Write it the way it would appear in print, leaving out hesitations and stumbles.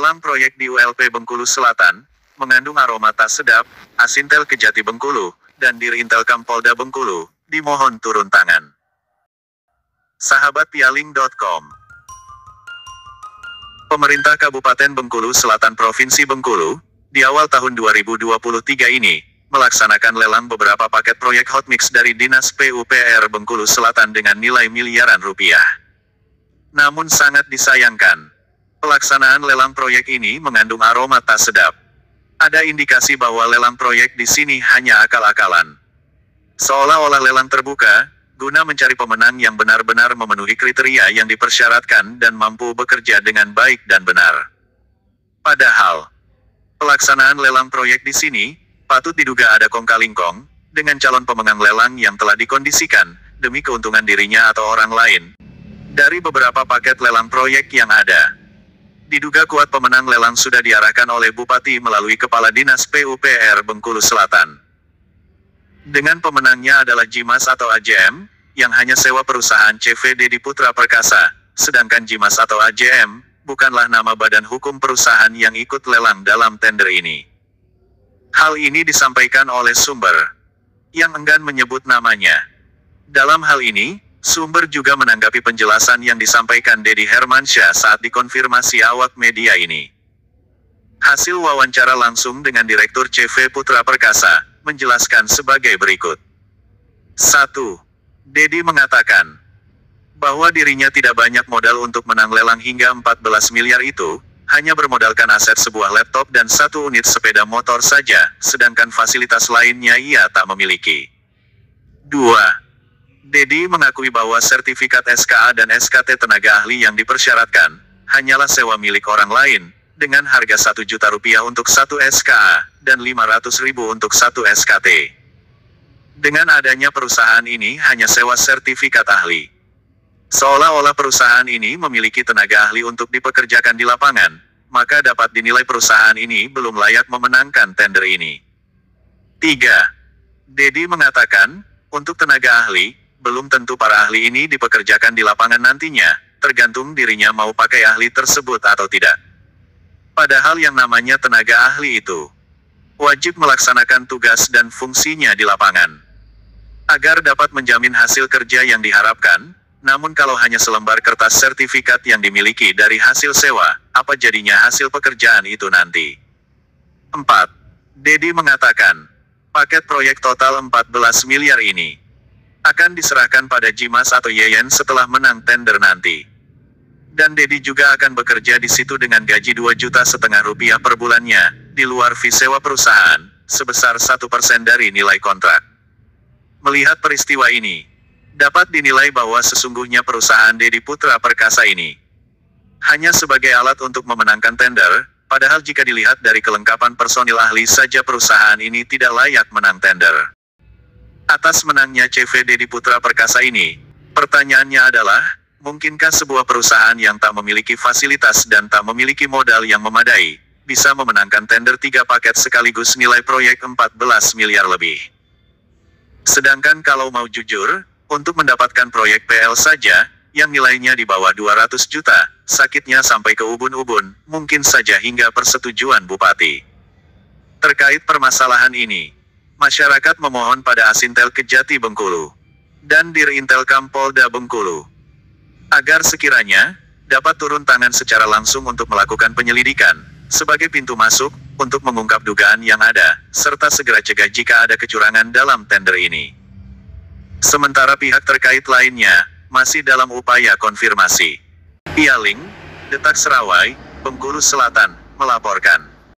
Lelang proyek di ULP Bengkulu Selatan, mengandung aroma tak sedap, Asintel Kejati Bengkulu, dan Dirintelkam Polda Bengkulu, dimohon turun tangan. Sahabatpialing.com. Pemerintah Kabupaten Bengkulu Selatan Provinsi Bengkulu, di awal tahun 2023 ini, melaksanakan lelang beberapa paket proyek hotmix dari Dinas PUPR Bengkulu Selatan dengan nilai miliaran rupiah. Namun sangat disayangkan, pelaksanaan lelang proyek ini mengandung aroma tak sedap. Ada indikasi bahwa lelang proyek di sini hanya akal-akalan. Seolah-olah lelang terbuka, guna mencari pemenang yang benar-benar memenuhi kriteria yang dipersyaratkan dan mampu bekerja dengan baik dan benar. Padahal, pelaksanaan lelang proyek di sini patut diduga ada kong-kali-kong dengan calon pemenang lelang yang telah dikondisikan demi keuntungan dirinya atau orang lain. Dari beberapa paket lelang proyek yang ada, diduga kuat pemenang lelang sudah diarahkan oleh Bupati melalui Kepala Dinas PUPR Bengkulu Selatan. Dengan pemenangnya adalah Jimas atau AJM, yang hanya sewa perusahaan CV Dedi Putra Perkasa, sedangkan Jimas atau AJM bukanlah nama badan hukum perusahaan yang ikut lelang dalam tender ini. Hal ini disampaikan oleh sumber yang enggan menyebut namanya. Dalam hal ini, sumber juga menanggapi penjelasan yang disampaikan Dedi Hermansyah saat dikonfirmasi awak media ini. Hasil wawancara langsung dengan Direktur CV Putra Perkasa menjelaskan sebagai berikut. 1. Dedi mengatakan bahwa dirinya tidak banyak modal untuk menang lelang hingga 14 miliar itu, hanya bermodalkan aset sebuah laptop dan 1 unit sepeda motor saja, sedangkan fasilitas lainnya ia tak memiliki. 2. Dedi mengakui bahwa sertifikat SKA dan SKT tenaga ahli yang dipersyaratkan hanyalah sewa milik orang lain, dengan harga Rp1 juta untuk 1 SKA, dan Rp500.000 untuk 1 SKT. Dengan adanya perusahaan ini hanya sewa sertifikat ahli. Seolah-olah perusahaan ini memiliki tenaga ahli untuk dipekerjakan di lapangan, maka dapat dinilai perusahaan ini belum layak memenangkan tender ini. 3. Dedi mengatakan, untuk tenaga ahli, belum tentu para ahli ini dipekerjakan di lapangan nantinya, tergantung dirinya mau pakai ahli tersebut atau tidak. Padahal yang namanya tenaga ahli itu wajib melaksanakan tugas dan fungsinya di lapangan, agar dapat menjamin hasil kerja yang diharapkan. Namun kalau hanya selembar kertas sertifikat yang dimiliki dari hasil sewa, apa jadinya hasil pekerjaan itu nanti? 4. Dedi mengatakan, paket proyek total 14 miliar ini akan diserahkan pada Jimas atau Yeyen setelah menang tender nanti. Dan Dedi juga akan bekerja di situ dengan gaji Rp2,5 juta per bulannya, di luar fee sewa perusahaan, sebesar 1% dari nilai kontrak. Melihat peristiwa ini, dapat dinilai bahwa sesungguhnya perusahaan Dedi Putra Perkasa ini hanya sebagai alat untuk memenangkan tender, padahal jika dilihat dari kelengkapan personil ahli saja perusahaan ini tidak layak menang tender. Atas menangnya CV Dedi Putra Perkasa ini, pertanyaannya adalah, mungkinkah sebuah perusahaan yang tak memiliki fasilitas dan tak memiliki modal yang memadai, bisa memenangkan tender 3 paket sekaligus nilai proyek 14 miliar lebih? Sedangkan kalau mau jujur, untuk mendapatkan proyek PL saja, yang nilainya di bawah 200 juta, sakitnya sampai ke ubun-ubun, mungkin saja hingga persetujuan Bupati. Terkait permasalahan ini, masyarakat memohon pada Asintel Kejati Bengkulu dan Dirintelkam Polda Bengkulu agar sekiranya dapat turun tangan secara langsung untuk melakukan penyelidikan sebagai pintu masuk untuk mengungkap dugaan yang ada, serta segera cegah jika ada kecurangan dalam tender ini. Sementara pihak terkait lainnya masih dalam upaya konfirmasi. Pialing, Detak Serawai, Bengkulu Selatan, melaporkan.